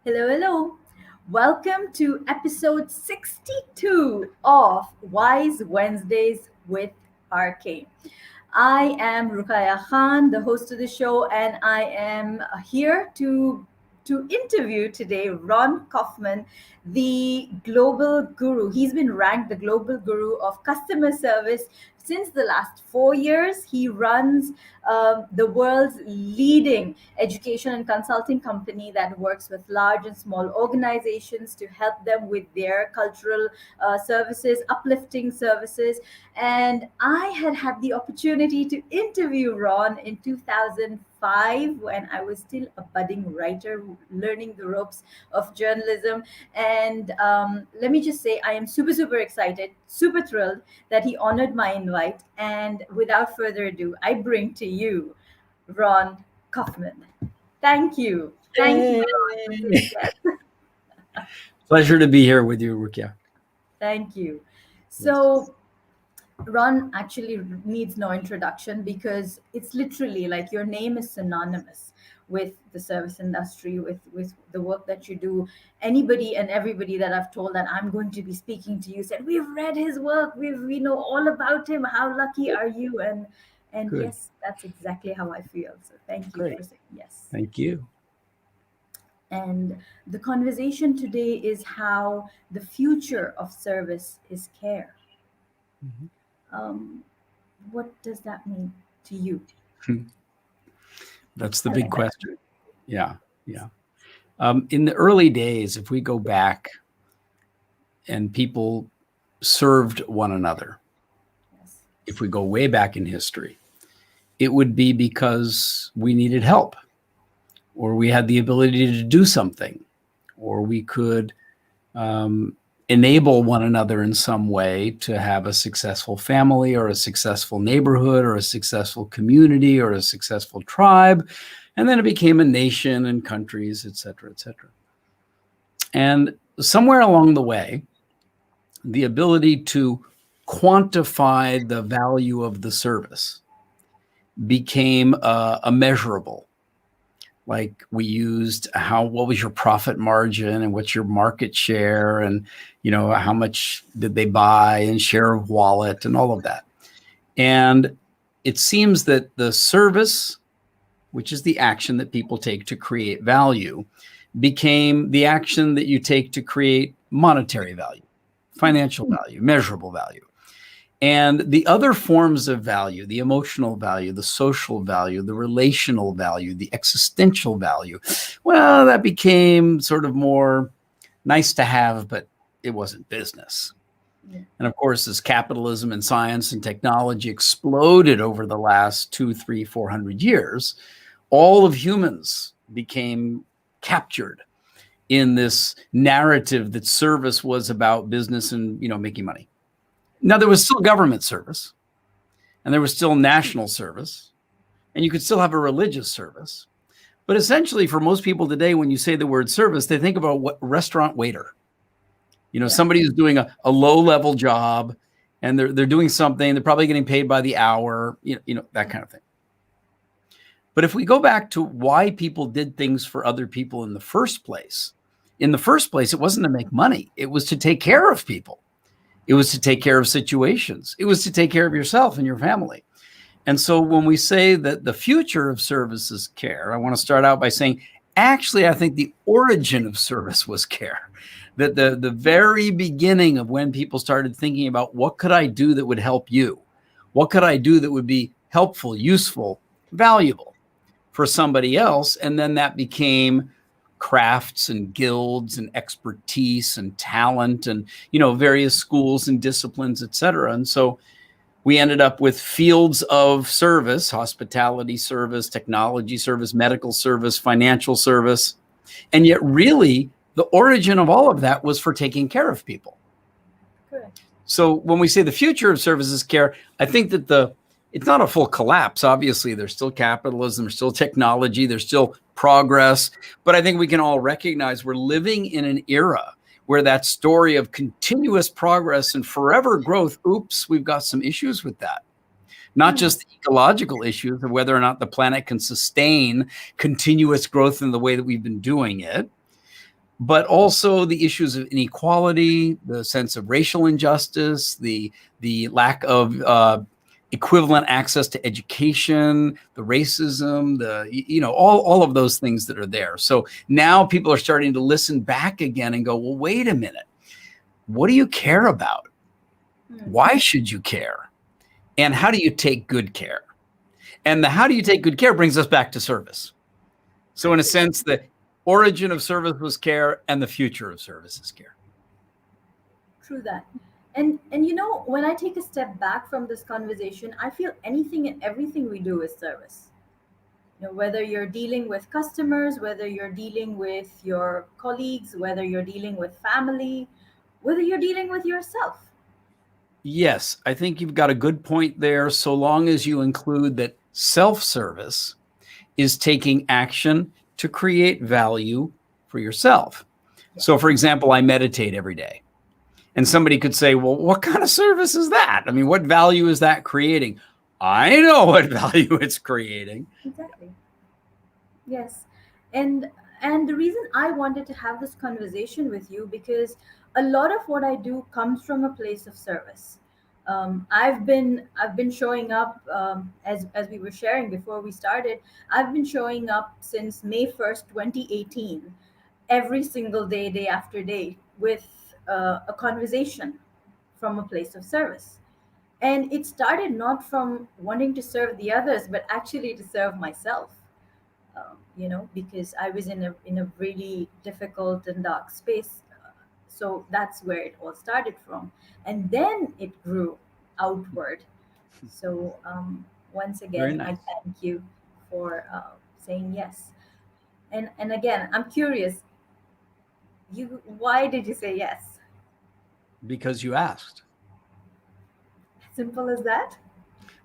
Hello, hello. Welcome to episode 62 of Wise Wednesdays with RK. I am Ruqaya Khan, the host of the show, and I am here to interview today Ron Kaufman, the global guru. He's been ranked the global guru of customer service since the last 4 years. He runs the world's leading education and consulting company that works with large and small organizations to help them with their cultural services, uplifting services. And I had the opportunity to interview Ron in 2005 when I was still a budding writer, learning the ropes of journalism. And let me just say, I am super, super excited, super thrilled that he honored my invite. And without further ado, I bring to you Ron Kaufman. Thank you. Thank you, Ron, for saying yes. Pleasure to be here with you, Rukia. Thank you. So, Ron actually needs no introduction because it's literally like your name is synonymous with the service industry, with the work that you do. Anybody and everybody that I've told that I'm going to be speaking to you said, we've read his work, we know all about him. How lucky are you? And Good. yes, that's exactly how I feel. So thank you Great. for saying yes. Thank you. And the conversation today is how the future of service is care. Mhm. What does that mean to you? That's the big question. Yeah. In the early days, if we go back and people served one another, Yes. if we go way back in history, it would be because we needed help, or we had the ability to do something, or we could enable one another in some way to have a successful family or a successful neighborhood or a successful community or a successful tribe. And then it became a nation and countries, et cetera, et cetera. And somewhere along the way, the ability to quantify the value of the service became a measurable. Like we used what was your profit margin and what's your market share, and how much did they buy and share of wallet and all of that. And it seems that the service, which is the action that people take to create value, became the action that you take to create monetary value, financial value, measurable value. And the other forms of value, the emotional value, the social value, the relational value, the existential value, well, that became sort of more nice to have, but it wasn't business. Yeah. And of course, as capitalism and science and technology exploded over the last 200, 300, 400 years, all of humans became captured in this narrative that service was about business and, making money. Now, there was still government service, and there was still national service, and you could still have a religious service. But essentially, for most people today, when you say the word service, they think about what restaurant waiter. Somebody who's doing a low-level job, and they're doing something. They're probably getting paid by the hour, that kind of thing. But if we go back to why people did things for other people in the first place, it wasn't to make money. It was to take care of people. It was to take care of situations. It was to take care of yourself and your family. And so when we say that the future of service is care, I want to start out by saying, actually, I think the origin of service was care. That the very beginning of when people started thinking about what could I do that would help you? What could I do that would be helpful, useful, valuable for somebody else? And then that became crafts and guilds and expertise and talent and, various schools and disciplines, et cetera. And so we ended up with fields of service, hospitality service, technology service, medical service, financial service. And yet really the origin of all of that was for taking care of people. Correct. So when we say the future of service is care, I think that it's not a full collapse. Obviously, there's still capitalism, there's still technology, there's still progress. But I think we can all recognize we're living in an era where that story of continuous progress and forever growth, we've got some issues with that. Not just the ecological issues of whether or not the planet can sustain continuous growth in the way that we've been doing it, but also the issues of inequality, the sense of racial injustice, the lack of equivalent access to education, the racism, all of those things that are there. So now people are starting to listen back again and go, well, wait a minute. What do you care about? Why should you care? And how do you take good care? And the how do you take good care brings us back to service. So in a sense, the origin of service was care and the future of service is care. True that. And when I take a step back from this conversation, I feel anything and everything we do is service. Whether you're dealing with customers, whether you're dealing with your colleagues, whether you're dealing with family, whether you're dealing with yourself. Yes, I think you've got a good point there, so long as you include that self-service is taking action to create value for yourself. So, for example, I meditate every day. And somebody could say, well, what kind of service is that? I mean, what value is that creating? I know what value it's creating. Exactly. Yes. And the reason I wanted to have this conversation with you, because a lot of what I do comes from a place of service. I've been showing up, as we were sharing before we started. I've been showing up since May 1st, 2018, every single day, day after day, with a conversation from a place of service. And it started not from wanting to serve the others, but actually to serve myself. Because I was in a really difficult and dark space. So that's where it all started from, and then it grew outward. So once Very again, I nice. thank you for saying yes. And again, I'm curious. Why did you say yes? Because you asked. Simple as that.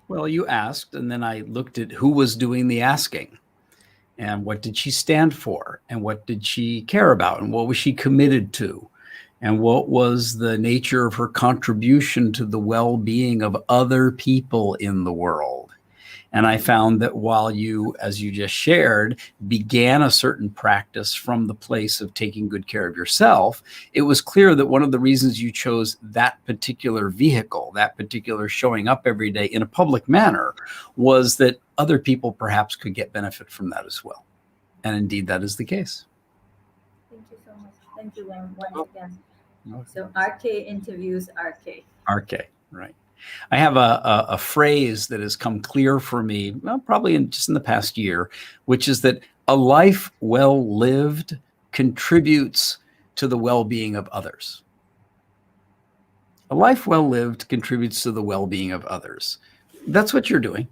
Well, you asked, and then I looked at who was doing the asking and what did she stand for and what did she care about and what was she committed to and what was the nature of her contribution to the well-being of other people in the world. And I found that while you, as you just shared, began a certain practice from the place of taking good care of yourself, it was clear that one of the reasons you chose that particular vehicle, that particular showing up every day in a public manner, was that other people perhaps could get benefit from that as well. And indeed, that is the case. Thank you so much. Thank you once again. Okay. So RK interviews RK. RK, right. I have a phrase that has come clear for me, well, probably just in the past year, which is that a life well lived contributes to the well-being of others. A life well lived contributes to the well-being of others. That's what you're doing.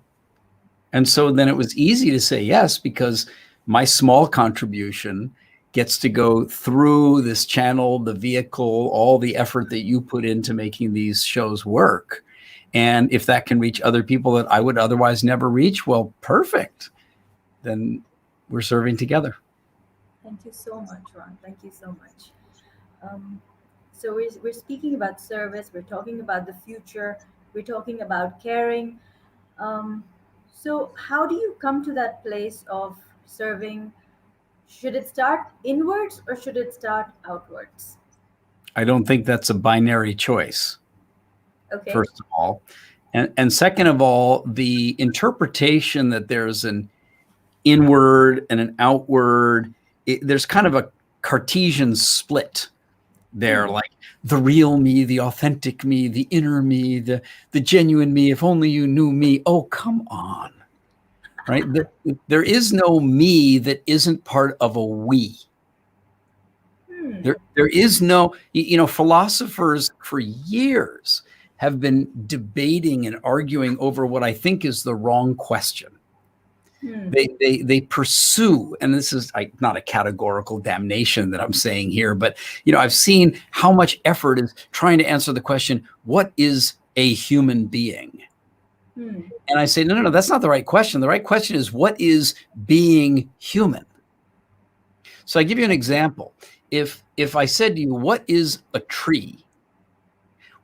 And so then it was easy to say yes, because my small contribution gets to go through this channel, the vehicle, all the effort that you put into making these shows work. And if that can reach other people that I would otherwise never reach, well, perfect. Then we're serving together. Thank you so much, Ron. Thank you so much. So we're speaking about service. We're talking about the future. We're talking about caring. So how do you come to that place of serving? Should it start inwards or should it start outwards? I don't think that's a binary choice. Okay. First of all. And second of all, the interpretation that there's an inward and an outward, there's kind of a Cartesian split there, like the real me, the authentic me, the inner me, the genuine me, if only you knew me. Oh, come on, right? There is no me that isn't part of a we. There is no, philosophers for years have been debating and arguing over what I think is the wrong question. They pursue, and this is not a categorical damnation that I'm saying here, but I've seen how much effort is trying to answer the question, what is a human being? And I say, no, that's not the right question. The right question is, what is being human? So I give you an example. If I said to you, what is a tree?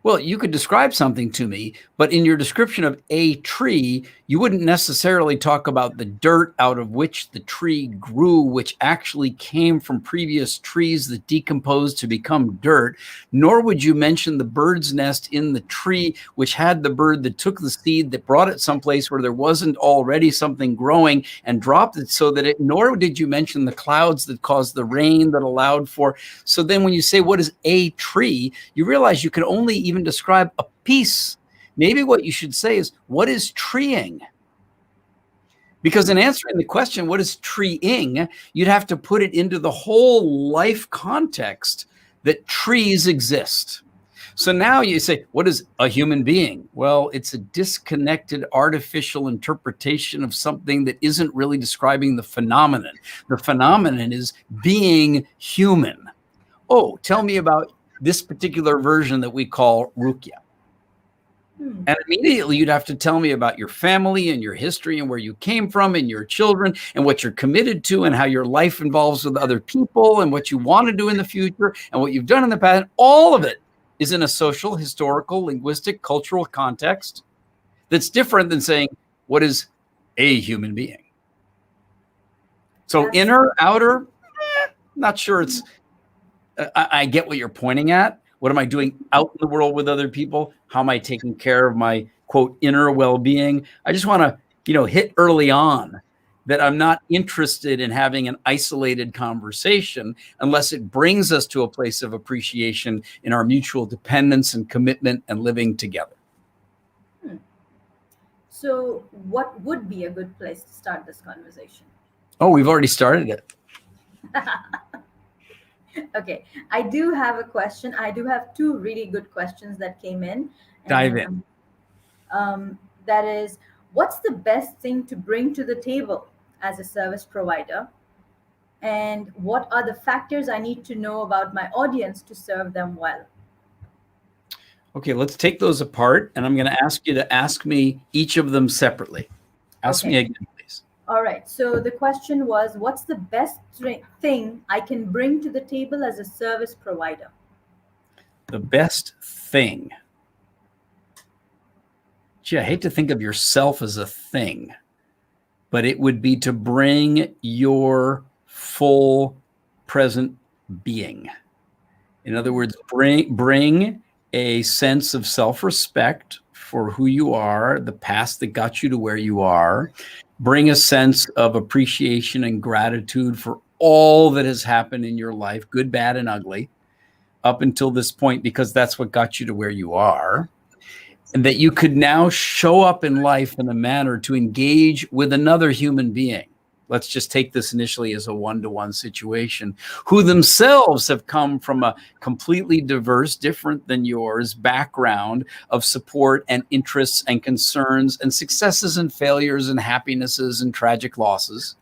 Well, you could describe something to me, but in your description of a tree, you wouldn't necessarily talk about the dirt out of which the tree grew, which actually came from previous trees that decomposed to become dirt, nor would you mention the bird's nest in the tree, which had the bird that took the seed, that brought it someplace where there wasn't already something growing and dropped it so that nor did you mention the clouds that caused the rain that allowed for. So then when you say, what is a tree, you realize you can only even describe a piece. Maybe what you should say is, what is treeing? Because in answering the question, what is treeing, you'd have to put it into the whole life context that trees exist. So now you say, what is a human being? Well, it's a disconnected artificial interpretation of something that isn't really describing the phenomenon. The phenomenon is being human. Oh, tell me about this particular version that we call Rukia. And immediately you'd have to tell me about your family and your history and where you came from and your children and what you're committed to and how your life involves with other people and what you want to do in the future and what you've done in the past. All of it is in a social, historical, linguistic, cultural context that's different than saying, what is a human being? So inner, outer, not sure it's, I get what you're pointing at. What am I doing out in the world with other people? How am I taking care of my, quote, inner well-being? I just want to, hit early on that I'm not interested in having an isolated conversation unless it brings us to a place of appreciation in our mutual dependence and commitment and living together. So what would be a good place to start this conversation? Oh, we've already started it. Okay, I do have a question. I do have two really good questions that came in. Dive in. That is, what's the best thing to bring to the table as a service provider? And what are the factors I need to know about my audience to serve them well? Okay, let's take those apart, and I'm going to ask you to ask me each of them separately. Ask me again, please. All right. So the question was, what's the best thing I can bring to the table as a service provider? The best thing. Gee, I hate to think of yourself as a thing, but it would be to bring your full present being. In other words, bring a sense of self-respect for who you are, the past that got you to where you are. Bring a sense of appreciation and gratitude for all that has happened in your life, good, bad, and ugly, up until this point, because that's what got you to where you are. And that you could now show up in life in a manner to engage with another human being. Let's just take this initially as a one-to-one situation, who themselves have come from a completely diverse, different than yours background of support and interests and concerns and successes and failures and happinesses and tragic losses.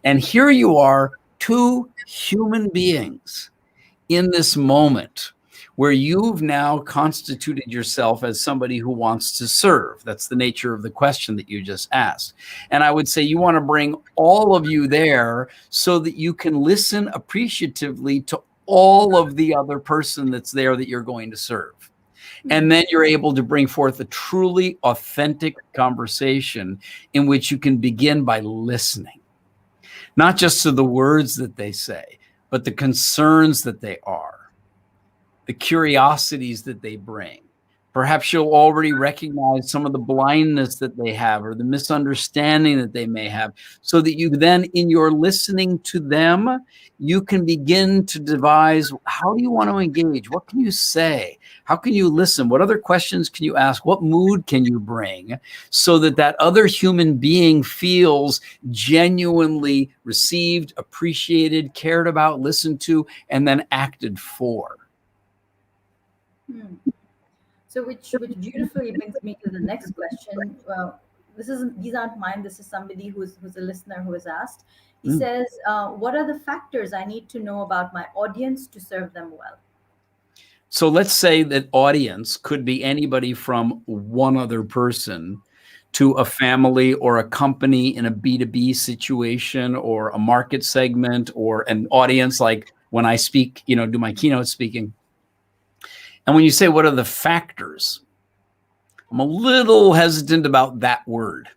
And here you are, two human beings in this moment where you've now constituted yourself as somebody who wants to serve. That's the nature of the question that you just asked. And I would say you want to bring all of you there so that you can listen appreciatively to all of the other person that's there that you're going to serve. And then you're able to bring forth a truly authentic conversation in which you can begin by listening, not just to the words that they say, but the concerns that they are, the curiosities that they bring. Perhaps you'll already recognize some of the blindness that they have or the misunderstanding that they may have, so that you then, in your listening to them, you can begin to devise, how do you want to engage? What can you say? How can you listen? What other questions can you ask? What mood can you bring so that that other human being feels genuinely received, appreciated, cared about, listened to, and then acted for? So which beautifully brings me to the next question. Well, these aren't mine. This is somebody who's a listener who has asked. He says, what are the factors I need to know about my audience to serve them well? So let's say that audience could be anybody from one other person to a family or a company in a B2B situation or a market segment or an audience, like when I speak, do my keynote speaking. And when you say, what are the factors? I'm a little hesitant about that word,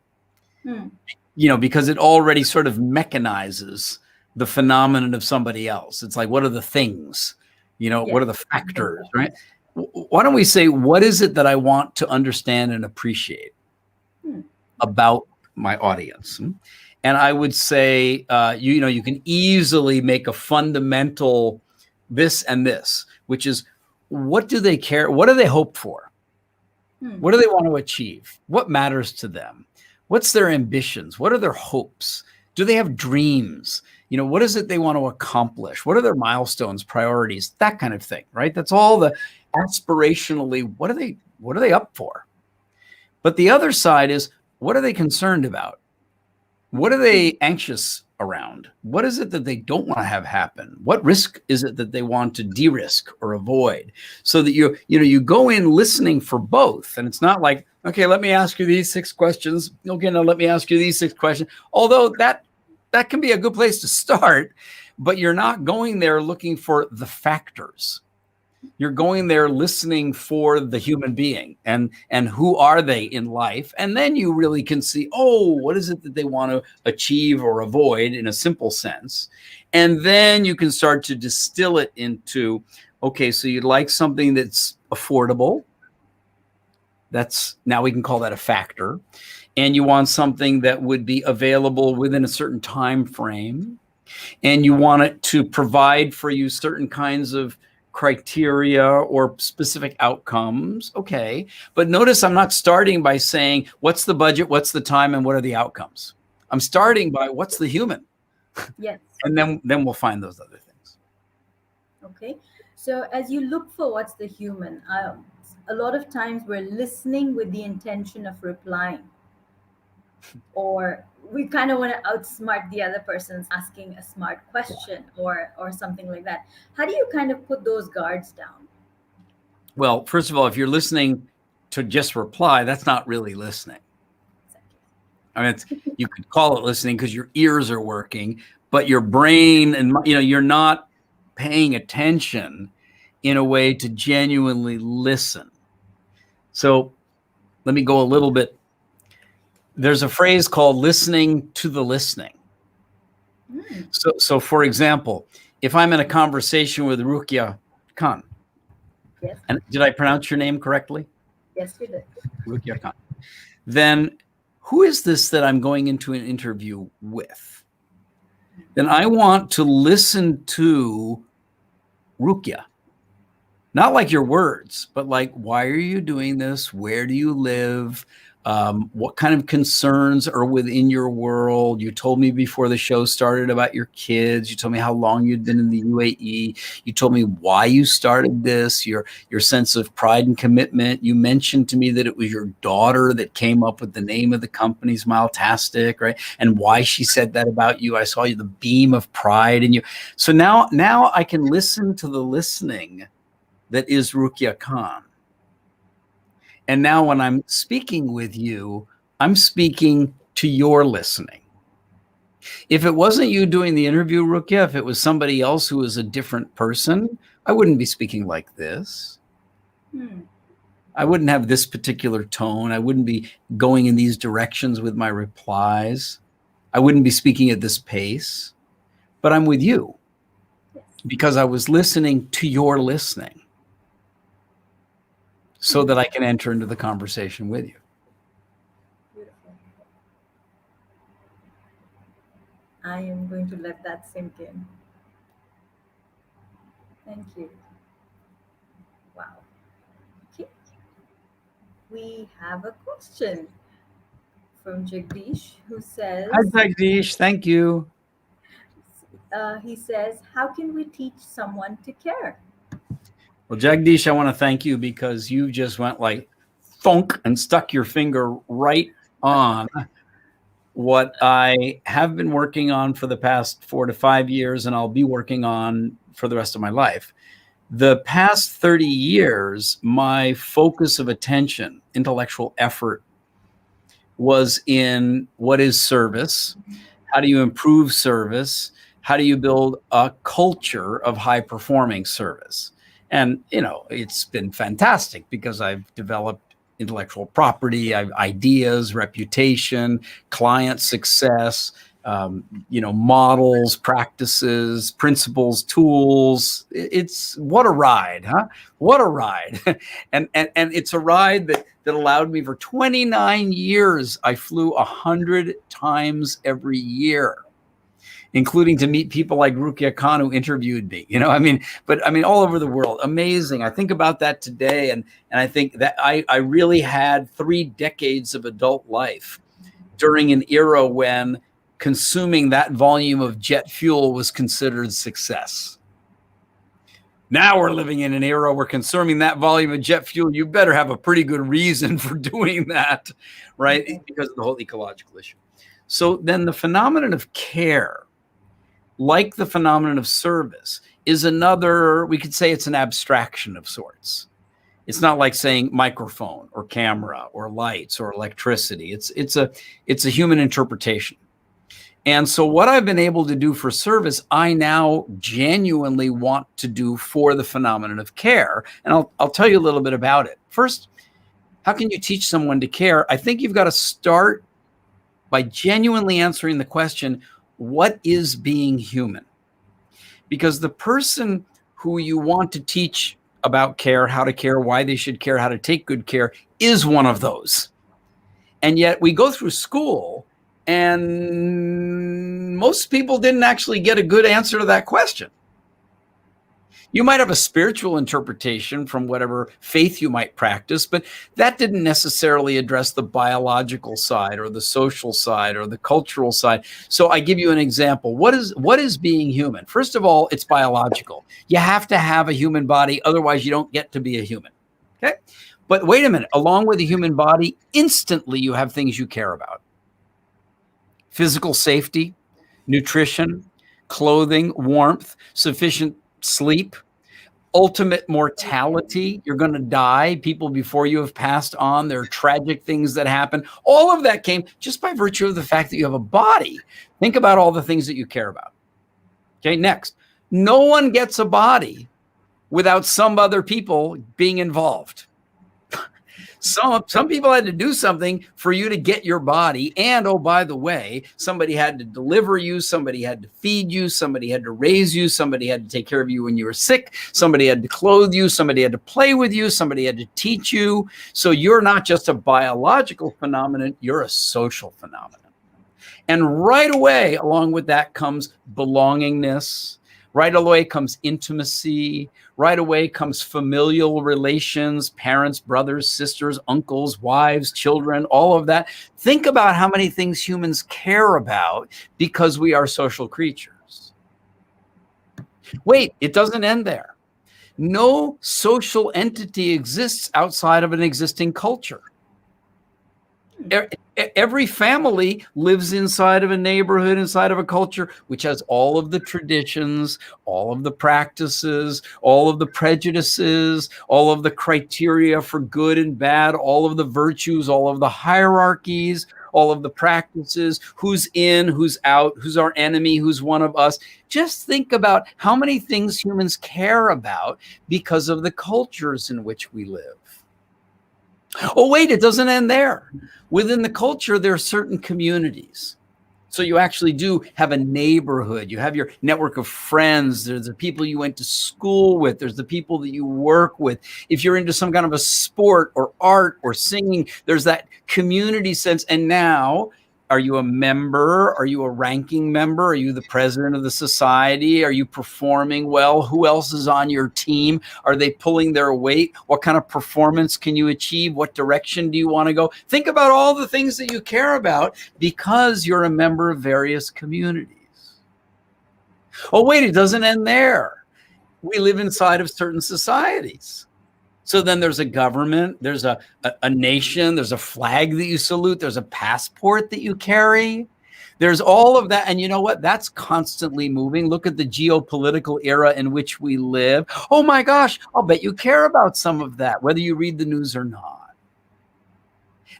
because it already sort of mechanizes the phenomenon of somebody else. It's like, what are the things? What are the factors, right? Why don't we say, what is it that I want to understand and appreciate about my audience? And I would say, you can easily make a fundamental this and this, which is, what do they care? What do they hope for? What do they want to achieve? What matters to them? What's their ambitions? What are their hopes? Do they have dreams? What is it they want to accomplish? What are their milestones, priorities, that kind of thing, right? That's all the aspirationally, what are they up for? But the other side is, what are they concerned about? What are they anxious around? What is it that they don't want to have happen? What risk is it that they want to de-risk or avoid? So that you go in listening for both. And it's not like, okay, let me ask you these 6 questions. Okay, now let me ask you these 6 questions. Although that can be a good place to start, but you're not going there looking for the factors. You're going there listening for the human being and who are they in life. And then you really can see, what is it that they want to achieve or avoid in a simple sense. And then you can start to distill it into, okay, so you'd like something that's affordable. Now we can call that a factor. And you want something that would be available within a certain time frame. And you want it to provide for you certain kinds of criteria or specific outcomes. Okay. But notice I'm not starting by saying, what's the budget, what's the time, and what are the outcomes? I'm starting by what's the human? Yes. And then we'll find those other things. Okay. So as you look for what's the human, a lot of times we're listening with the intention of replying. Or we kind of want to outsmart the other person's asking a smart question or something like that. How do you kind of put those guards down? Well, first of all, if you're listening to just reply, that's not really listening. Exactly. I mean, you could call it listening because your ears are working, but your brain and you're not paying attention in a way to genuinely listen. So let me go a little bit. There's a phrase called listening to the listening. So for example, if I'm in a conversation with Rukia Khan, Yes. and did I pronounce your name correctly? Yes, you did. Rukia Khan. Then who is this that I'm going into an interview with? Then I want to listen to Rukia. Not like your words, but like, why are you doing this? Where do you live? What kind of concerns are within your world? You told me before the show started about your kids. You told me how long you'd been in the UAE. You told me why you started this, your sense of pride and commitment. You mentioned to me that it was your daughter that came up with the name of the company, Smiletastic, right? And why she said that about you. I saw you, the beam of pride in you. So now I can listen to the listening that is Rukia Khan. And now when I'm speaking with you, I'm speaking to your listening. If it wasn't you doing the interview, Rukia, if it was somebody else who was a different person, I wouldn't be speaking like this. I wouldn't have this particular tone. I wouldn't be going in these directions with my replies. I wouldn't be speaking at this pace. But I'm with you because I was listening to your listening, so that I can enter into the conversation with you. Beautiful. I am going to let that sink in. Thank you. Wow. Okay. We have a question from Jagdish who says, Hi, Jagdish. Thank you. he says, how can we teach someone to care? Well, Jagdish, I want to thank you because you just went like thunk and stuck your finger right on what I have been working on for the past 4 to 5 years, and I'll be working on for the rest of my life. The past 30 years, my focus of attention, intellectual effort, was in what is service? How do you improve service? How do you build a culture of high performing service? And, it's been fantastic because I've developed intellectual property, ideas, reputation, client success, models, practices, principles, tools. It's what a ride, huh? What a ride. and it's a ride that allowed me for 29 years. I flew 100 times every year, including to meet people like Rukia Khan, who interviewed me, all over the world. Amazing. I think about that today. And I think that I really had 3 decades of adult life during an era when consuming that volume of jet fuel was considered success. Now we're living in an era where consuming that volume of jet fuel, you better have a pretty good reason for doing that, right? Because of the whole ecological issue. So then the phenomenon of care, like the phenomenon of service, is another, we could say it's an abstraction of sorts. It's not like saying microphone or camera or lights or electricity. It's a human interpretation. And so what I've been able to do for service, I now genuinely want to do for the phenomenon of care. And I'll tell you a little bit about it. First, how can you teach someone to care? I think you've got to start by genuinely answering the question, what is being human? Because the person who you want to teach about care, how to care, why they should care, how to take good care, is one of those. And yet we go through school and most people didn't actually get a good answer to that question. You might have a spiritual interpretation from whatever faith you might practice, but that didn't necessarily address the biological side or the social side or the cultural side. So I give you an example. What is being human? First of all, it's biological. You have to have a human body, otherwise you don't get to be a human. Okay? But wait a minute, along with the human body, instantly you have things you care about. Physical safety, nutrition, clothing, warmth, sufficient sleep, ultimate mortality. You're going to die. People before you have passed on. There are tragic things that happen. All of that came just by virtue of the fact that you have a body. Think about all the things that you care about. Okay, next. No one gets a body without some other people being involved. Some people had to do something for you to get your body. And, oh, by the way, somebody had to deliver you. Somebody had to feed you. Somebody had to raise you. Somebody had to take care of you when you were sick. Somebody had to clothe you. Somebody had to play with you. Somebody had to teach you. So you're not just a biological phenomenon. You're a social phenomenon. And right away, along with that comes belongingness. Right away comes intimacy. Right away comes familial relations, parents, brothers, sisters, uncles, wives, children, all of that. Think about how many things humans care about because we are social creatures. Wait, it doesn't end there. No social entity exists outside of an existing culture. Every family lives inside of a neighborhood, inside of a culture, which has all of the traditions, all of the practices, all of the prejudices, all of the criteria for good and bad, all of the virtues, all of the hierarchies, all of the practices, who's in, who's out, who's our enemy, who's one of us. Just think about how many things humans care about because of the cultures in which we live. Oh, wait, it doesn't end there. Within the culture, there are certain communities. So you actually do have a neighborhood. You have your network of friends. There's the people you went to school with. There's the people that you work with. If you're into some kind of a sport or art or singing, there's that community sense. And now, are you a member? Are you a ranking member? Are you the president of the society? Are you performing well? Who else is on your team? Are they pulling their weight? What kind of performance can you achieve? What direction do you want to go? Think about all the things that you care about because you're a member of various communities. Oh, wait, it doesn't end there. We live inside of certain societies. So then there's a government, there's a nation, there's a flag that you salute, there's a passport that you carry. There's all of that. And you know what? That's constantly moving. Look at the geopolitical era in which we live. Oh my gosh, I'll bet you care about some of that, whether you read the news or not.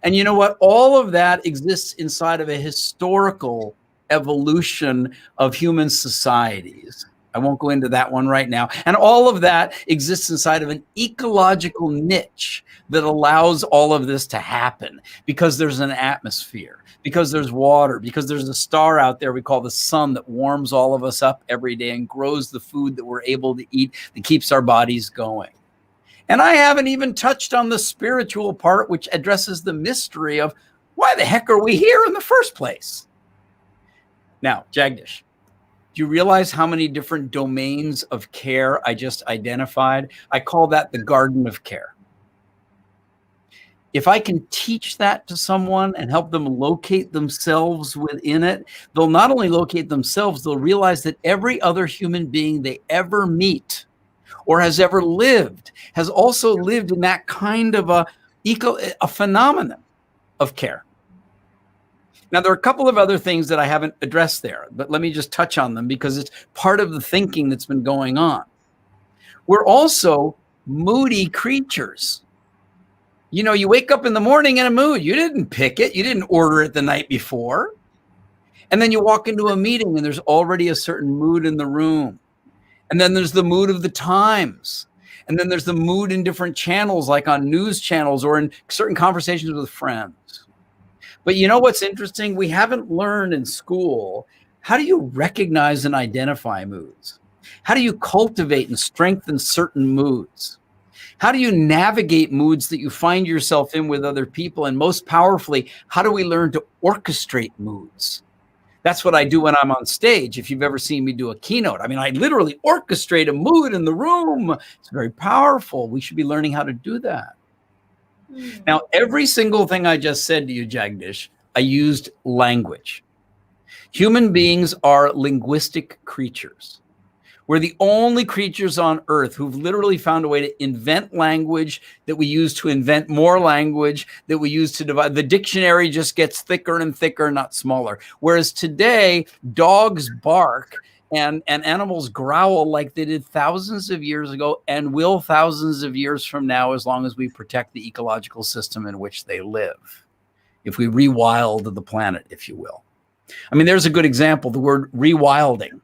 And you know what? All of that exists inside of a historical evolution of human societies. I won't go into that one right now. And all of that exists inside of an ecological niche that allows all of this to happen because there's an atmosphere, because there's water, because there's a star out there we call the sun that warms all of us up every day and grows the food that we're able to eat that keeps our bodies going. And I haven't even touched on the spiritual part, which addresses the mystery of why the heck are we here in the first place? Now, Jagdish, do you realize how many different domains of care I just identified? I call that the garden of care. If I can teach that to someone and help them locate themselves within it, they'll not only locate themselves, they'll realize that every other human being they ever meet or has ever lived has also lived in that kind of a phenomenon of care. Now, there are a couple of other things that I haven't addressed there, but let me just touch on them because it's part of the thinking that's been going on. We're also moody creatures. You know, you wake up in the morning in a mood. You didn't pick it. You didn't order it the night before. And then you walk into a meeting and there's already a certain mood in the room. And then there's the mood of the times. And then there's the mood in different channels, like on news channels or in certain conversations with friends. But you know what's interesting? We haven't learned in school, how do you recognize and identify moods? How do you cultivate and strengthen certain moods? How do you navigate moods that you find yourself in with other people? And most powerfully, how do we learn to orchestrate moods? That's what I do when I'm on stage. If you've ever seen me do a keynote, I mean, I literally orchestrate a mood in the room. It's very powerful. We should be learning how to do that. Now, every single thing I just said to you, Jagdish, I used language. Human beings are linguistic creatures. We're the only creatures on earth who've literally found a way to invent language that we use to invent more language that we use to divide. The dictionary just gets thicker and thicker, not smaller. Whereas today, dogs bark and animals growl like they did thousands of years ago and will thousands of years from now, as long as we protect the ecological system in which they live. If we rewild the planet, if you will. I mean, there's a good example, the word rewilding.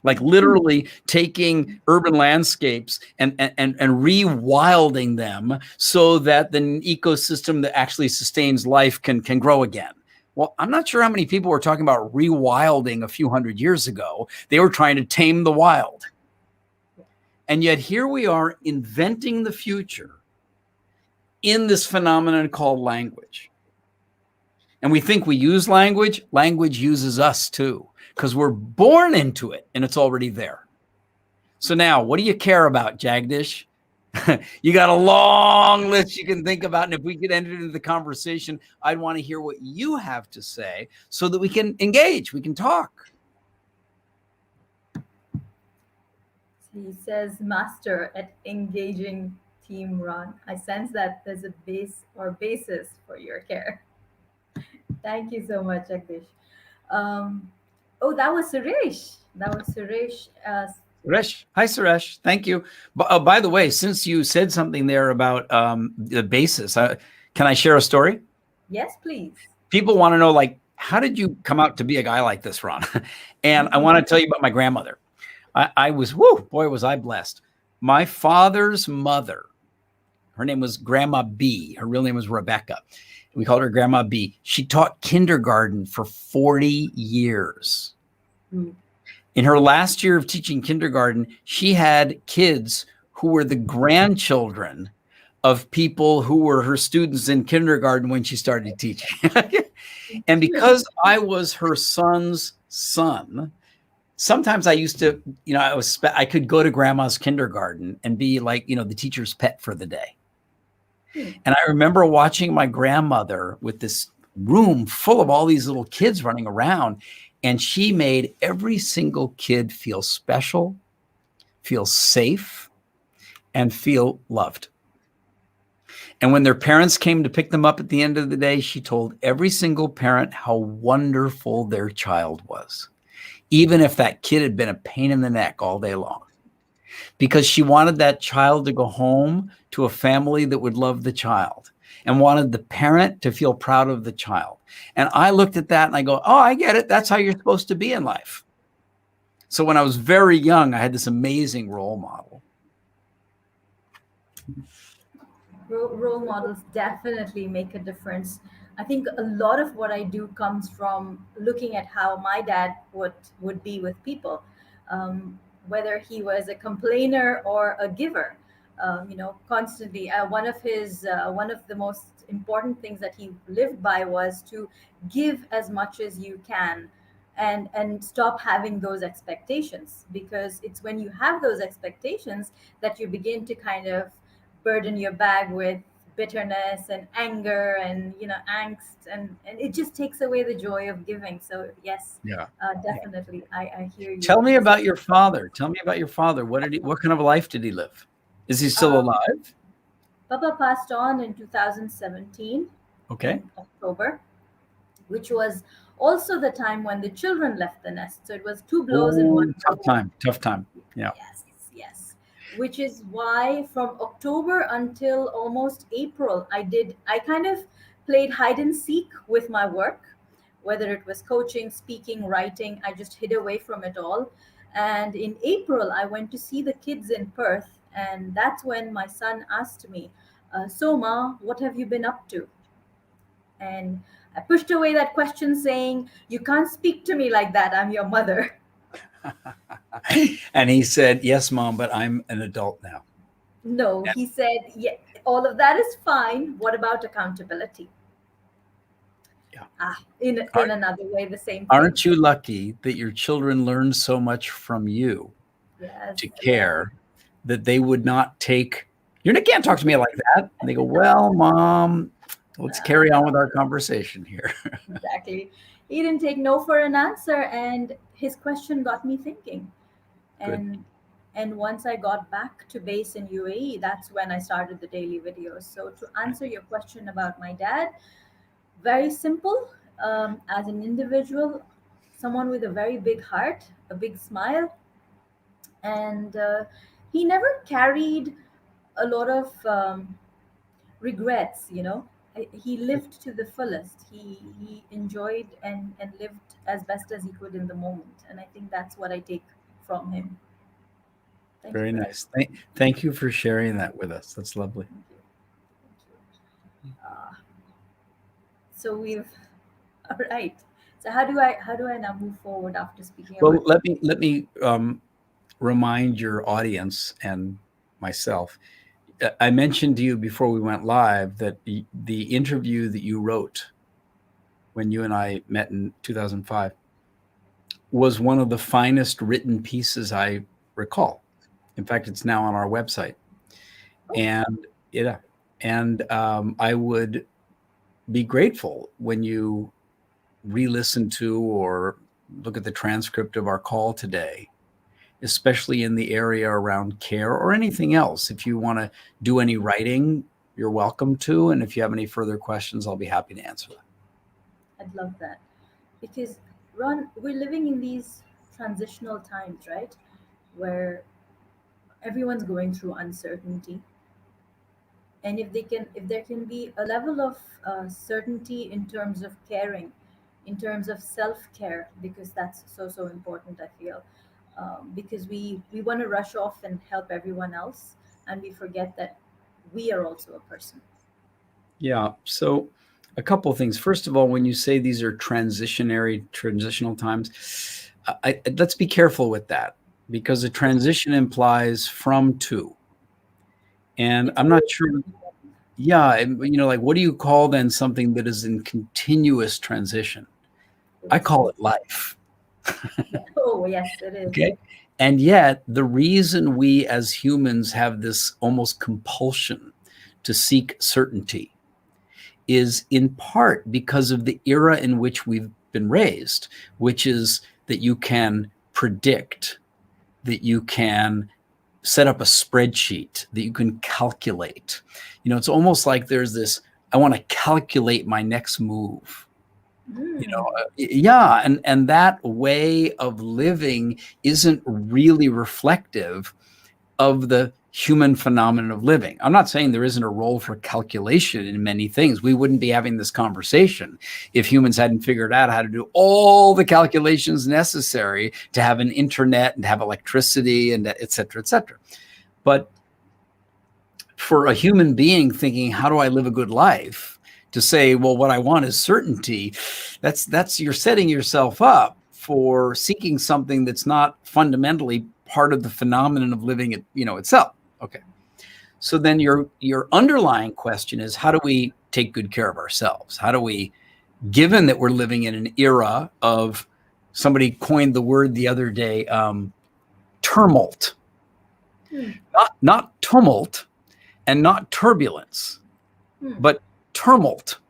Like literally taking urban landscapes and rewilding them so that the ecosystem that actually sustains life can grow again. Well, I'm not sure how many people were talking about rewilding a few hundred years ago. They were trying to tame the wild. And yet here we are inventing the future in this phenomenon called language. And we think we use language. Language uses us too, because we're born into it and it's already there. So now, what do you care about, Jagdish? You got a long list you can think about. And if we could enter into the conversation, I'd want to hear what you have to say so that we can engage, we can talk. He says, master at engaging Team Ron. I sense that there's a base or basis for your care. Thank you so much, Jagdish. Oh, that was Suresh. That was Suresh. Suresh. Hi, Suresh. Thank you. By the way, since you said something there about the basis, can I share a story? Yes, please. People want to know, like, how did you come out to be a guy like this, Ron? And I want to tell you about my grandmother. I was, boy, was I blessed. My father's mother, her name was Grandma B. Her real name was Rebecca. We called her Grandma B. She taught kindergarten for 40 years. Mm. In her last year of teaching kindergarten, she had kids who were the grandchildren of people who were her students in kindergarten when she started teaching. And because I was her son's son, sometimes I used to, I could go to grandma's kindergarten and be like, the teacher's pet for the day. And I remember watching my grandmother with this room full of all these little kids running around, and she made every single kid feel special, feel safe, and feel loved. And when their parents came to pick them up at the end of the day, she told every single parent how wonderful their child was, even if that kid had been a pain in the neck all day long, because she wanted that child to go home to a family that would love the child and wanted the parent to feel proud of the child. And I looked at that and I go, oh, I get it. That's how you're supposed to be in life. So when I was very young, I had this amazing role model. Role models definitely make a difference. I think a lot of what I do comes from looking at how my dad would be with people, whether he was a complainer or a giver. Constantly. One of the most important things that he lived by was to give as much as you can, and stop having those expectations, because it's when you have those expectations that you begin to kind of burden your bag with bitterness and anger and angst, and it just takes away the joy of giving. So yes, Yeah. definitely, I hear you Tell when me you say about your father. Tell me about your father. What kind of a life did he live? Is he still um, alive? Papa passed on in 2017 Okay. in October, which was also the time when the children left the nest, so it was two blows in one Oh, tough blow. time. Tough time. Yeah. Yes, yes. Which is why from October until almost April, I kind of played hide and seek with my work, whether it was coaching, speaking, writing. I just hid away from it all. And in April, I went to see the kids in Perth. And that's when my son asked me, "So, Ma, what have you been up to?" And I pushed away that question, saying, "You can't speak to me like that. I'm your mother." And he said, "Yes, Mom, but I'm an adult now." No, he said, yeah, all of that is fine. What about accountability? Yeah. In another way, the same thing. Aren't you lucky that your children learned so much from you Yes, to yes, care that they would not take, you can't talk to me like that. And they go, "Well, Mom, let's carry on with our conversation here." exactly. He didn't take no for an answer, and his question got me thinking. Good. And and once I got back to base in UAE, that's when I started the daily videos. So to answer your question about my dad, very simple. As an individual, someone with a very big heart, a big smile, and he never carried a lot of regrets. He lived to the fullest. He enjoyed and lived as best as he could in the moment, and I think that's what I take from him. Thank you Very for that. nice. Thank you for sharing that with us. That's lovely. Thank you. Thank you. So we've all right. So how do I now move forward after speaking Well, about let me remind your audience and myself. I mentioned to you before we went live that the interview that you wrote when you and I met in 2005 was one of the finest written pieces I recall. In fact, it's now on our website. oh, And yeah, and I would be grateful when you re-listen to or look at the transcript of our call today, especially in the area around care or anything else. If you want to do any writing, you're welcome to. And if you have any further questions, I'll be happy to answer them. I'd love that. Because Ron, we're living in these transitional times, right? Where everyone's going through uncertainty, and if there can be a level of certainty in terms of caring, in terms of self-care, because that's so important, I feel. Because we want to rush off and help everyone else, and we forget that we are also a person. Yeah. So a couple of things. First of all, when you say these are transitional times, let's be careful with that because a transition implies from to. And It's I'm not always sure. Yeah. Like what do you call then something that is in continuous transition? I it's call true. it life. Yeah. Oh yes, it is. Okay. And yet, the reason we as humans have this almost compulsion to seek certainty is in part because of the era in which we've been raised, which is that you can predict, that you can set up a spreadsheet, that you can calculate. It's almost like there's this, I want to calculate my next move. Mm. Yeah, and that way of living isn't really reflective of the human phenomenon of living. I'm not saying there isn't a role for calculation in many things. We wouldn't be having this conversation if humans hadn't figured out how to do all the calculations necessary to have an internet and have electricity and et cetera, et cetera. But for a human being thinking, how do I live a good life? To say, well, what I want is certainty. That's you're setting yourself up for seeking something that's not fundamentally part of the phenomenon of living it, itself. Okay. So then your underlying question is, how do we take good care of ourselves? How do we, given that we're living in an era of, somebody coined the word the other day, tumult, not tumult and not turbulence, but tumult,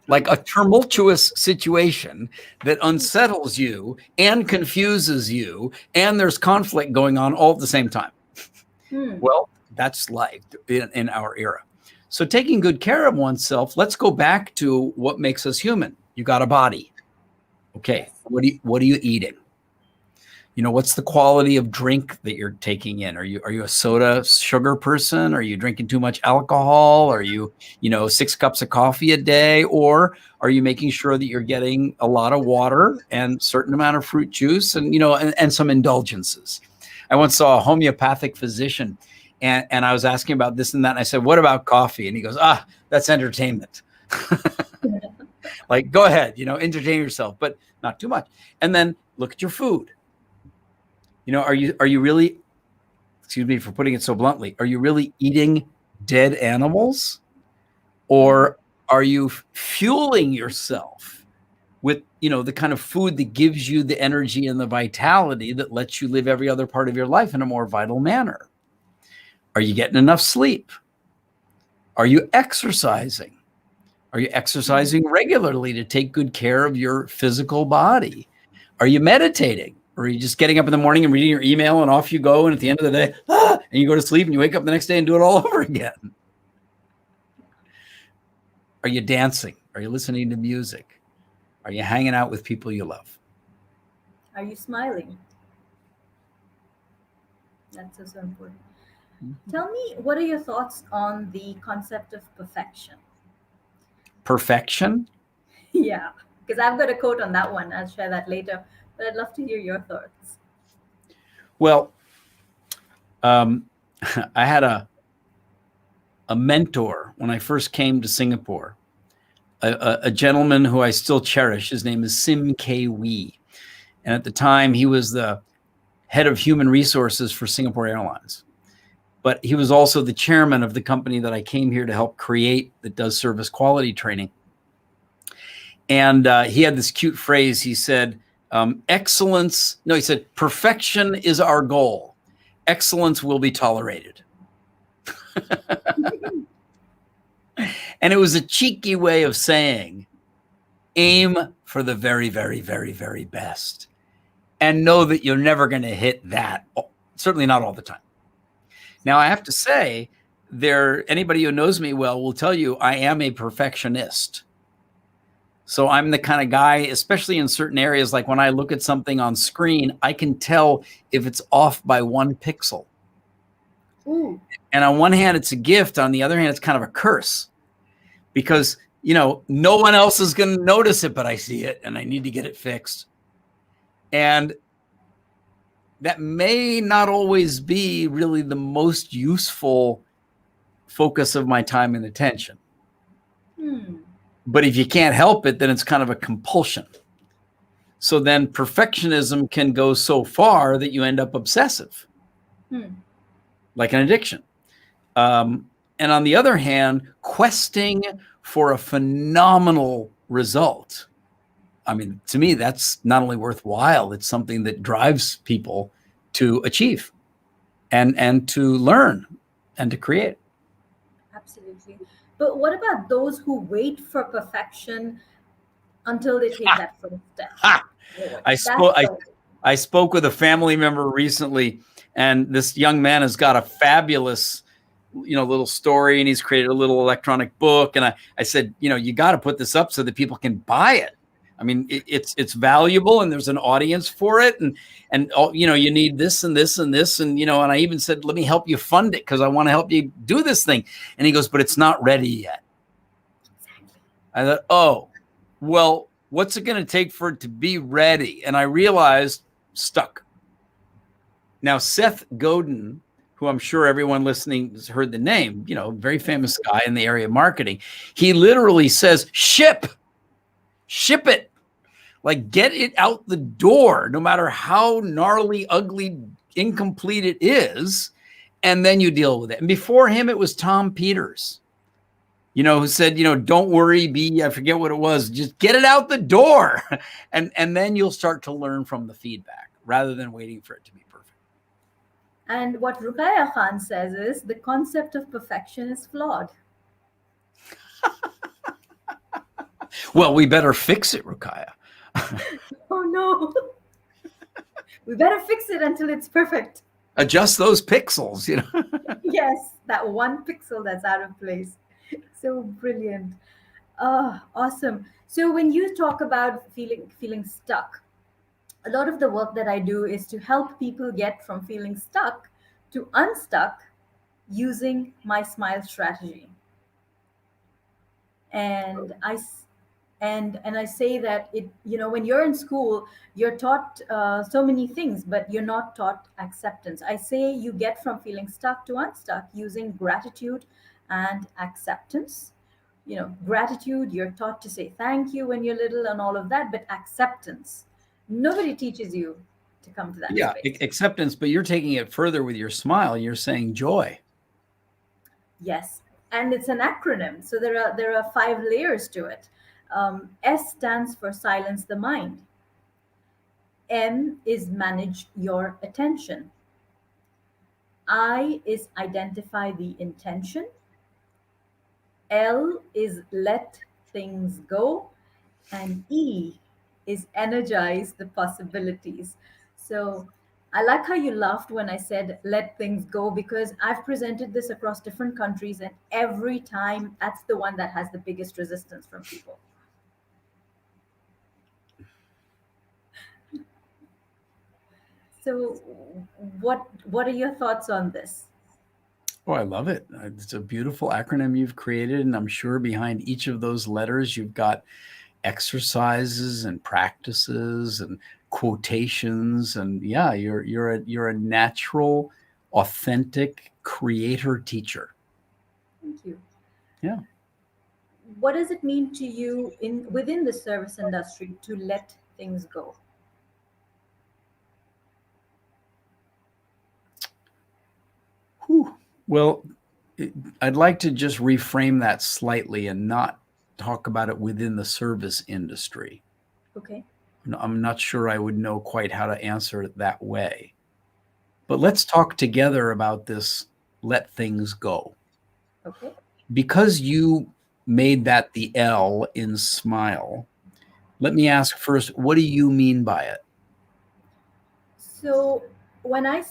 like a tumultuous situation that unsettles you and confuses you, and there's conflict going on all at the same time. Well, that's life in our era. So taking good care of oneself, let's go back to what makes us human. You got a body. Okay, what are you eating? What's the quality of drink that you're taking in? Are you a soda sugar person? Are you drinking too much alcohol? Are you, 6 cups of coffee a day? Or are you making sure that you're getting a lot of water and certain amount of fruit juice and, and some indulgences? I once saw a homeopathic physician and I was asking about this and that. And I said, what about coffee? And he goes, that's entertainment. Like, go ahead, entertain yourself, but not too much. And then look at your food. Are you really, excuse me for putting it so bluntly, are you really eating dead animals? Or are you fueling yourself with, the kind of food that gives you the energy and the vitality that lets you live every other part of your life in a more vital manner? Are you getting enough sleep? Are you exercising? Are you exercising regularly to take good care of your physical body? Are you meditating? Or are you just getting up in the morning and reading your email and off you go, and at the end of the day, and you go to sleep and you wake up the next day and do it all over again? Are you dancing? Are you listening to music? Are you hanging out with people you love? Are you smiling? That's so important. Tell me, what are your thoughts on the concept of perfection? Perfection? Yeah, because I've got a quote on that one. I'll share that later. But I'd love to hear your thoughts. Well, I had a mentor when I first came to Singapore, a gentleman who I still cherish. His name is Sim K. Wee. And at the time, he was the head of human resources for Singapore Airlines. But he was also the chairman of the company that I came here to help create that does service quality training. And he had this cute phrase. He said, he said, perfection is our goal. Excellence will be tolerated. And it was a cheeky way of saying, aim for the very, very, very, very best. And know that you're never going to hit that. Certainly not all the time. Now, I have to say, anybody who knows me well will tell you I am a perfectionist. So I'm the kind of guy, especially in certain areas, like when I look at something on screen, I can tell if it's off by 1 pixel. Ooh. And on one hand, it's a gift. On the other hand, it's kind of a curse because, no one else is going to notice it, but I see it and I need to get it fixed. And that may not always be really the most useful focus of my time and attention. But if you can't help it, then it's kind of a compulsion. So then perfectionism can go so far that you end up obsessive, like an addiction. And on the other hand, questing for a phenomenal result. I mean, to me, that's not only worthwhile, it's something that drives people to achieve and to learn and to create. Absolutely. But what about those who wait for perfection until they take that first step? I spoke with a family member recently, and this young man has got a fabulous, little story, and he's created a little electronic book. And I said, you got to put this up so that people can buy it. I mean, it's valuable, and there's an audience for it, and you know, you need this and this and this, and you know, and I even said, let me help you fund it because I want to help you do this thing. And he goes, but it's not ready yet. Exactly. I thought, oh, well, what's it going to take for it to be ready? And I realized stuck. Now, Seth Godin, who I'm sure everyone listening has heard the name, you know, very famous guy in the area of marketing, he literally says, ship it, like get it out the door, no matter how gnarly, ugly, incomplete it is, and then you deal with it. And before him, it was Tom Peters, you know, who said, you know, don't worry, I forget what it was, just get it out the door, and then you'll start to learn from the feedback rather than waiting for it to be perfect. And what Ruqayya Khan says is the concept of perfection is flawed. Well, we better fix it, Ruqayya. Oh no. We better fix it until it's perfect. Adjust those pixels, you know. Yes, that one pixel that's out of place. So brilliant. Awesome. So when you talk about feeling stuck, a lot of the work that I do is to help people get from feeling stuck to unstuck using my smile strategy. And I say that it, you know, when you're in school, you're taught so many things, but you're not taught acceptance. I say you get from feeling stuck to unstuck using gratitude and acceptance. You know, gratitude, you're taught to say thank you when you're little and all of that, but acceptance, nobody teaches you to come to that Yeah, space. acceptance, but you're taking it further with your smile. You're saying joy. Yes, and it's an acronym, so there are 5 layers to it. S stands for silence the mind. M is manage your attention. I is identify the intention. L is let things go. And E is energize the possibilities. So I like how you laughed when I said let things go, because I've presented this across different countries, and every time that's the one that has the biggest resistance from people. So what are your thoughts on this? Oh, I love it. It's a beautiful acronym you've created, and I'm sure behind each of those letters you've got exercises and practices and quotations, and yeah, you're a natural, authentic creator teacher. Thank you. Yeah. What does it mean to you in within the service industry to let things go? Whew. Well, I'd like to just reframe that slightly and not talk about it within the service industry. Okay. I'm not sure I would know quite how to answer it that way. But let's talk together about this let things go. Okay. Because you made that the L in smile, let me ask first, what do you mean by it? So when I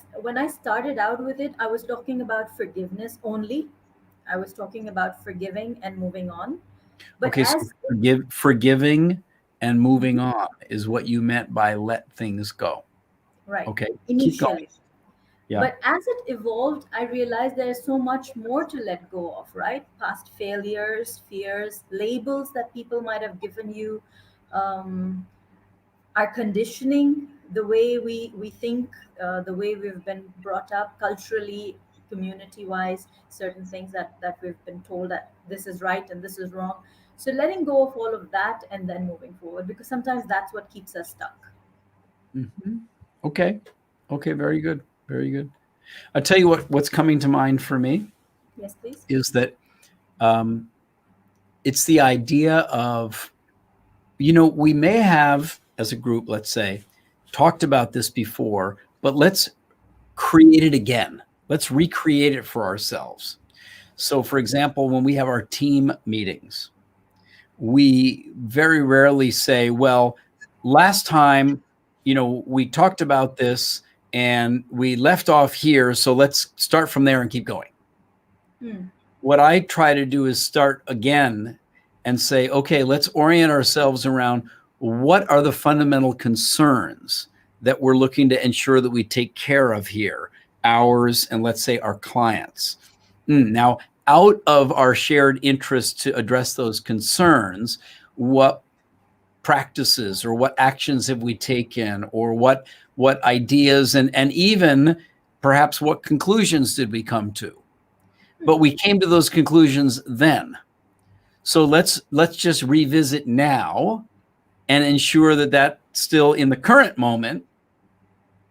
started out with it, I was talking about forgiveness only. I was talking about forgiving and moving on. But Okay, so as forgiving and moving Mhm. on is what you meant by let things go. Right, Okay, keep going. initially. Yeah. But as it evolved, I realized there's so much more to let go of, right? Past failures, fears, labels that people might have given you, um, our conditioning, the way we think, the way we've been brought up culturally, community wise, certain things that we've been told that this is right and this is wrong. So letting go of all of that and then moving forward, because sometimes that's what keeps us stuck. Mhm. Okay. Okay, very good. Very good. I'll tell you what's coming to mind for me Yes, please. is that um, it's the idea of, you know, we may have as a group, let's say, talked about this before, but let's create it again. Let's recreate it for ourselves. So, for example, when we have our team meetings, we very rarely say, well, last time, you know, we talked about this and we left off here. So let's start from there and keep going. Hmm. What I try to do is start again and say, okay, let's orient ourselves around what are the fundamental concerns that we're looking to ensure that we take care of here, ours and let's say our clients. Now, out of our shared interest to address those concerns, what practices or what actions have we taken, or what ideas and even perhaps what conclusions did we come to? But we came to those conclusions then. So let's just revisit now and ensure that that still in the current moment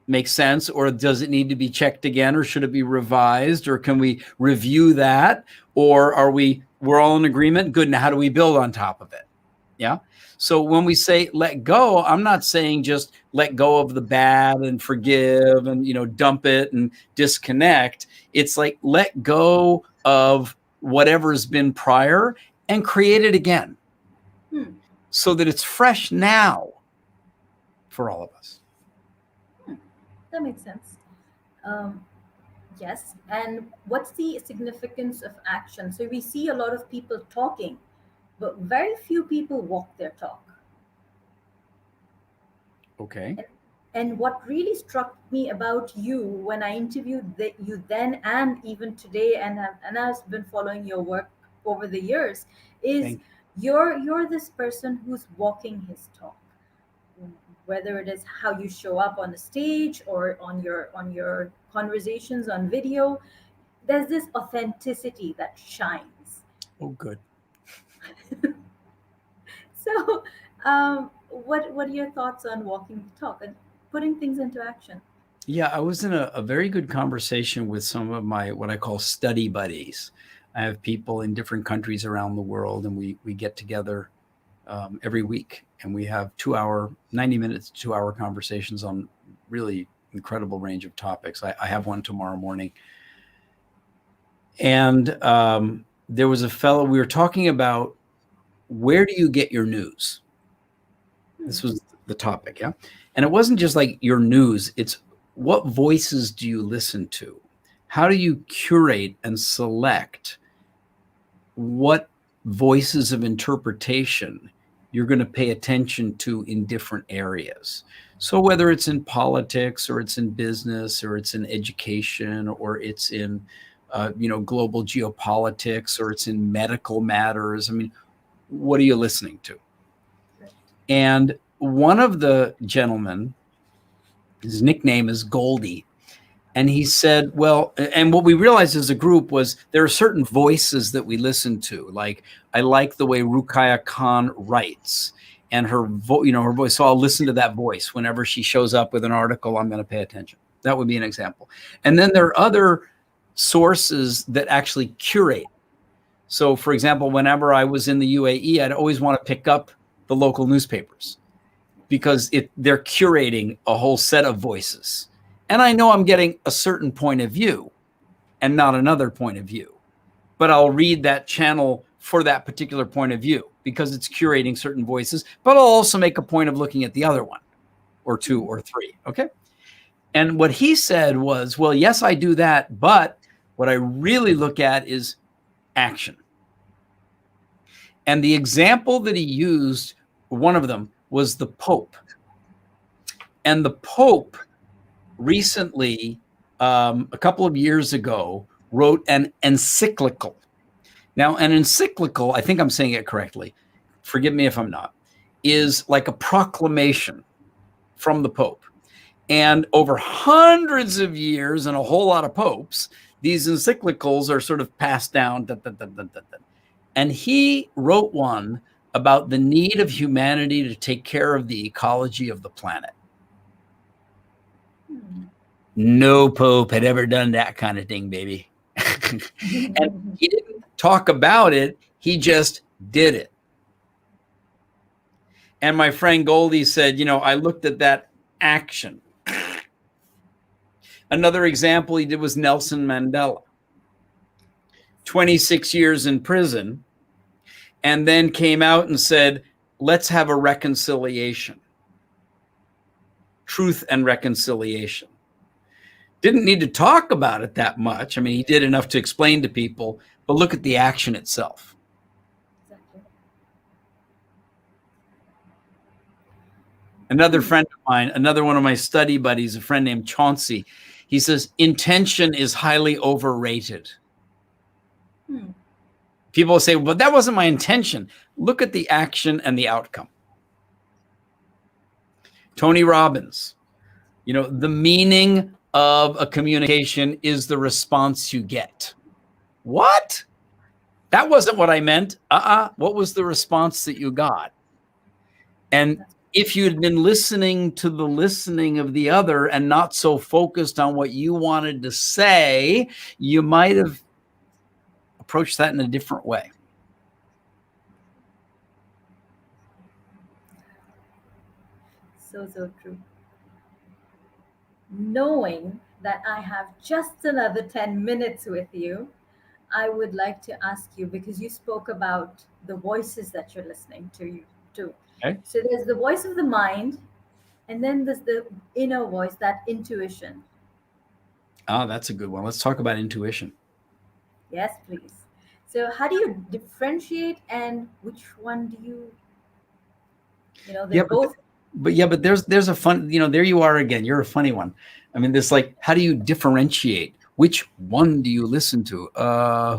makes sense, or does it need to be checked again, or should it be revised, or can we review that, or we're all in agreement? Good. Now how do we build on top of it? Yeah. So when we say let go, I'm not saying just let go of the bad and forgive and, dump it and disconnect. It's like let go of whatever's been prior and create it again so that it's fresh now for all of us. That makes sense. Yes. And what's the significance of action? So we see a lot of people talking, but very few people walk their talk. Okay. And what really struck me about you when I interviewed you then and even today, and I've been following your work over the years, is you're this person who's walking his talk. Whether it is how you show up on the stage or on your conversations on video, there's this authenticity that shines. Oh, good. So, what are your thoughts on walking the talk and putting things into action? Yeah, I was in a very good conversation with some of my what I call study buddies. I have people in different countries around the world, and we get together every week, and we have 90 minutes, 2-hour conversations on really incredible range of topics. I have one tomorrow morning. And there was a fellow, we were talking about, where do you get your news? This was the topic, yeah? And it wasn't just like your news, it's what voices do you listen to? How do you curate and select what voices of interpretation you're going to pay attention to in different areas? So whether it's in politics, or it's in business, or it's in education, or it's in global geopolitics, or it's in medical matters. I mean, what are you listening to? And one of the gentlemen, his nickname is Goldie, and he said, well, and what we realized as a group was there are certain voices that we listen to. Like, I like the way Ruqaiya Khan writes, and her voice. So I'll listen to that voice whenever she shows up with an article. I'm going to pay attention. That would be an example. And then there are other sources that actually curate. So, for example, whenever I was in the UAE, I'd always want to pick up the local newspapers because they're curating a whole set of voices. And I know I'm getting a certain point of view and not another point of view, but I'll read that channel for that particular point of view because it's curating certain voices, but I'll also make a point of looking at the other one or two or three. Okay. And what he said was, well, yes, I do that, but what I really look at is action. And the example that he used, one of them, was the Pope. And the Pope recently, a couple of years ago, wrote an encyclical. Now, an encyclical, I think I'm saying it correctly, forgive me if I'm not, is like a proclamation from the Pope. And over hundreds of years and a whole lot of popes, these encyclicals are sort of passed down. And he wrote one about the need of humanity to take care of the ecology of the planet. No pope had ever done that kind of thing, baby. And he didn't talk about it. He just did it. And my friend Goldie said, I looked at that action. Another example he did was Nelson Mandela. 26 years in prison, and then came out and said, let's have a reconciliation. Truth and reconciliation. Didn't need to talk about it that much. I mean, he did enough to explain to people, but look at the action itself. Exactly. Another Hmm. friend of mine, another one of my study buddies, a friend named Chauncey, he says, intention is highly overrated. Hmm. People say, well, that wasn't my intention. Look at the action and the outcome. Tony Robbins, the meaning of a communication is the response you get. What? That wasn't what I meant. What was the response that you got? And if you had been listening to the listening of the other and not so focused on what you wanted to say, you might have approached that in a different way. So, so true. Knowing that I have just another 10 minutes with you, I would like to ask you, because you spoke about the voices that you're listening to. Okay. So there's the voice of the mind, and then there's the inner voice, that intuition. Oh, that's a good one. Let's talk about intuition. Yes, please. So how do you differentiate, and which one do they're Yeah, both. but there's a fun, there you are again. You're a funny one. I mean, this, like, how do you differentiate? Which one do you listen to?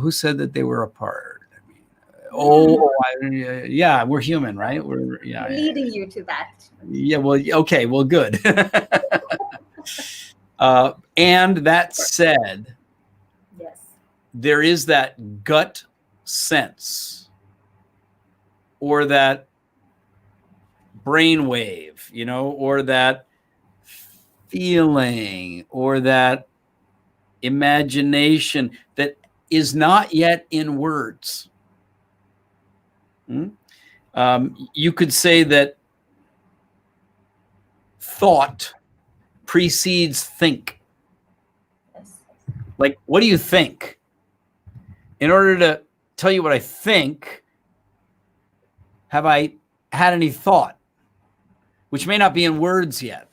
Who said that they were apart? I mean, Hmm, yeah, we're human, right? Yeah, yeah, leading you to that. yeah. Well, okay, well, good. And that said, Yes. there is that gut sense or that brainwave, or that feeling or that imagination that is not yet in words. You could say that thought precedes think. Yes. Like, what do you think? In order to tell you what I think, have I had any thought, which may not be in words yet?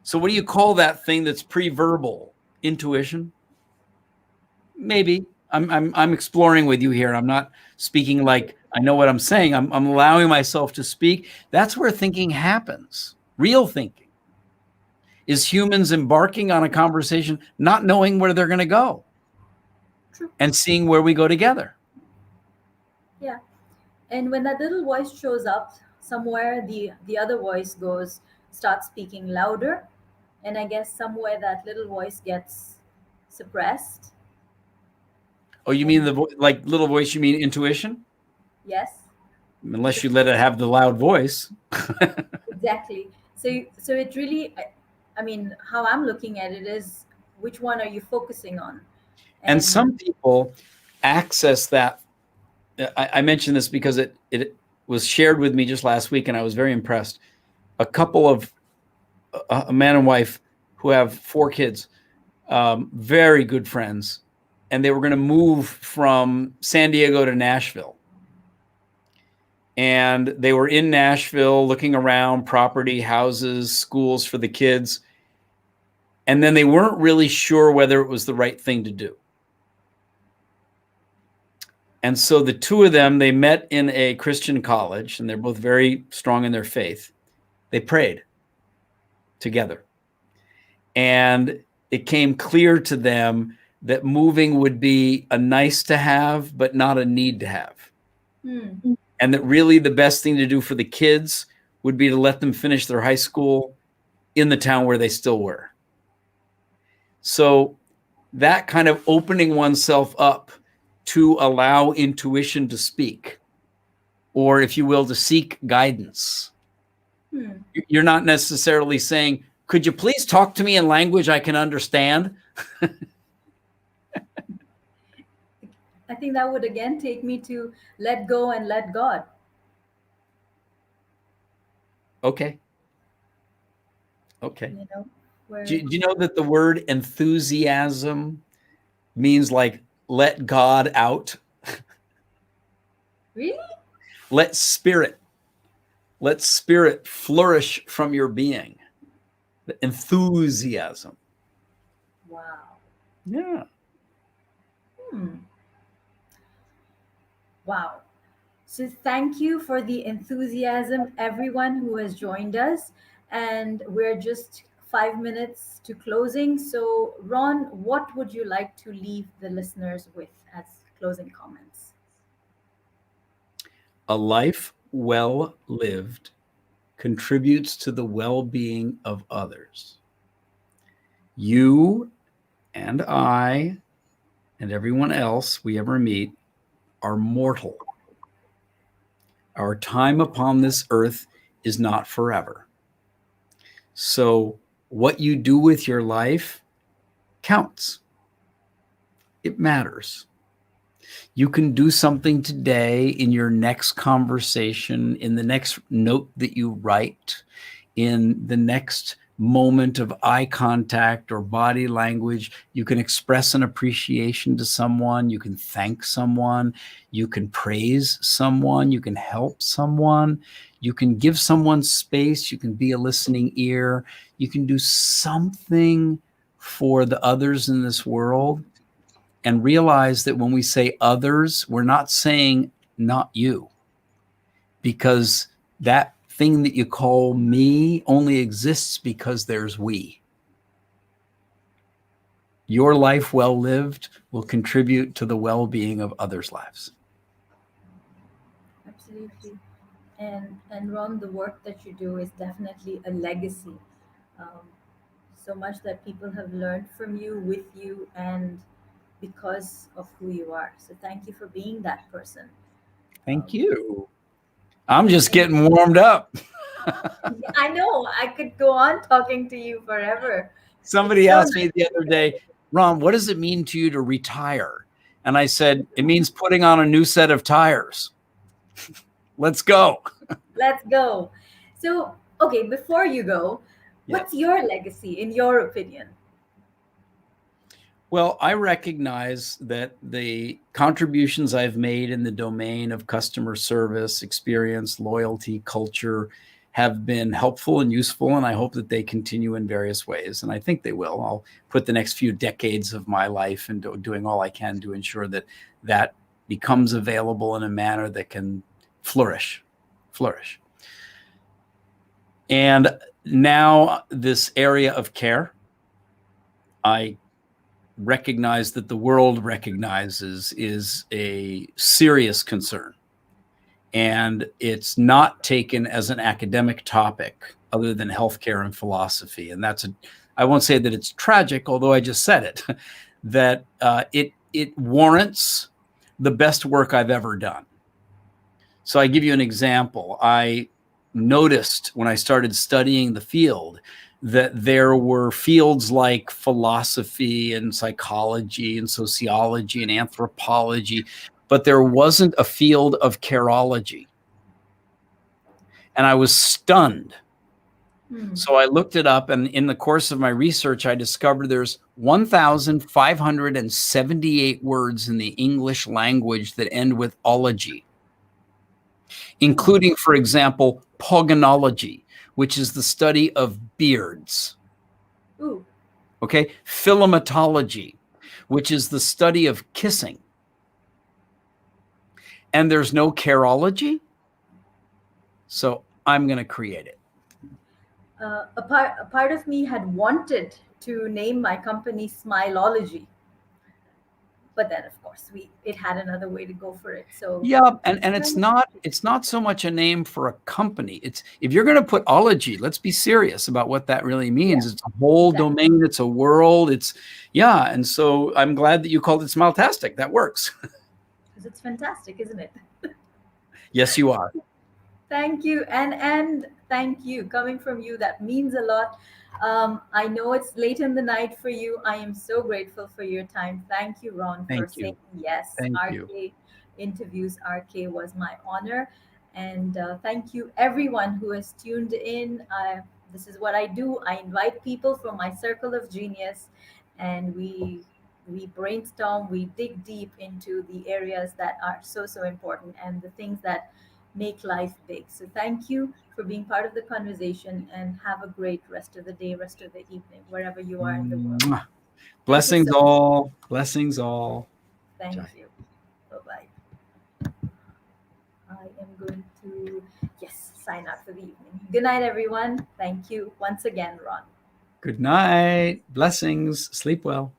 So what do you call that thing that's pre-verbal? Intuition? Maybe. I'm exploring with you here. I'm not speaking like I know what I'm saying. I'm allowing myself to speak. That's where thinking happens. Real thinking is humans embarking on a conversation, not knowing where they're going to go, True. and seeing where we go together. Yeah. And when that little voice shows up somewhere, the other voice starts speaking louder, and I guess somewhere that little voice gets suppressed. Oh, you mean And like little voice? You mean intuition? yes, Unless you let it have the loud voice. exactly. So it really, I mean, how I'm looking at it is, which one are you focusing on? And And some people access that. I mentioned this because it was shared with me just last week, and I was very impressed. A couple of a man and wife who have 4 kids, very good friends, and they were going to move from San Diego to Nashville. And they were in Nashville looking around property, houses, schools for the kids. And then they weren't really sure whether it was the right thing to do. And so the two of them, they met in a Christian college, and they're both very strong in their faith. They prayed together. And it came clear to them that moving would be a nice to have, but not a need to have. hmm, And that really the best thing to do for the kids would be to let them finish their high school in the town where they still were. So that kind of opening oneself up to allow intuition to speak, or if you will, to seek guidance. hmm. You're not necessarily saying, could you please talk to me in language I can understand? I think that would again take me to let go and let God. Okay. Okay. You know, Do where you know that the word enthusiasm means like let God out? really, Let spirit flourish from your being. The enthusiasm. wow, Yeah. hmm, wow. So, thank you for the enthusiasm, everyone who has joined us. And we're just 5 minutes to closing. So, Ron, what would you like to leave the listeners with as closing comments? A life well lived contributes to the well being of others. You and I and everyone else we ever meet are mortal. Our time upon this earth is not forever. So, what you do with your life counts, it matters. You can do something today in your next conversation, in the next note that you write, in the next moment of eye contact or body language. You can express an appreciation to someone. You can thank someone. You can praise someone. You can help someone. You can give someone space. You can be a listening ear. You can do something for the others in this world, and realize that when we say others, we're not saying not you, because that thing that you call me only exists because there's we. Your life well lived will contribute to the well-being of others' lives. Absolutely. And Ron, the work that you do is definitely a legacy. Um, so much that people have learned from you, with you, and because of who you are. So thank you for being that person. Thank Um, you. I'm just and getting warmed up. I know I could go on talking to you forever. It's Somebody so asked me nice. the other day, Ron, what does it mean to you to retire? And I said, it means putting on a new set of tires. Let's go. Let's go. So, okay, before you go, Yes. what's your legacy in your opinion? Well, I recognize that the contributions I've made in the domain of customer service, experience, loyalty, culture have been helpful and useful, and I hope that they continue in various ways. And I think they will. I'll put the next few decades of my life into doing all I can to ensure that that becomes available in a manner that can flourish. And now this area of care, I recognize that the world recognizes is a serious concern. And it's not taken as an academic topic other than healthcare and philosophy. And I won't say that it's tragic, although I just said it, that it warrants the best work I've ever done. So I give you an example. I noticed when I started studying the field that there were fields like philosophy and psychology and sociology and anthropology, but there wasn't a field of careology. And I was stunned. Hmm. So I looked it up, and in the course of my research, I discovered there's 1,578 words in the English language that end with ology, Oh. including, for example, pogonology, which is the study of beards. Ooh. Okay, philematology, which is the study of kissing. And there's no careology, so I'm going to create it. A part of me had wanted to name my company Smileology, but then of course we it had another way to go for it. So Yeah, and it's not so much a name for a company. It's, if you're going to put ology, let's be serious about what that really yeah, means. It's a whole exactly. domain, it's a world, it's, yeah, and so I'm glad that you called it Smiletastic. That works. Because it's fantastic, isn't it? Yes, you are. Thank you, and thank you. Coming from you, that means a lot. I know it's late in the night for you. I am so grateful for your time. Thank you, Ron, for Thank saying you. yes. Thank you. RK interviews RK was my honor, and thank you everyone who has tuned in. This is what I do. I invite people from my circle of genius, and we brainstorm. We dig deep into the areas that are so important and the things that make life big. So thank you for being part of the conversation, and have a great rest of the day, rest of the evening, wherever you are in the world. Mwah. Thank you Blessings so much. all. Blessings all. Thank Jai. you. Bye bye. sign out for the evening. Good night, everyone. Thank you once again, Ron. Good night. Blessings. Sleep well.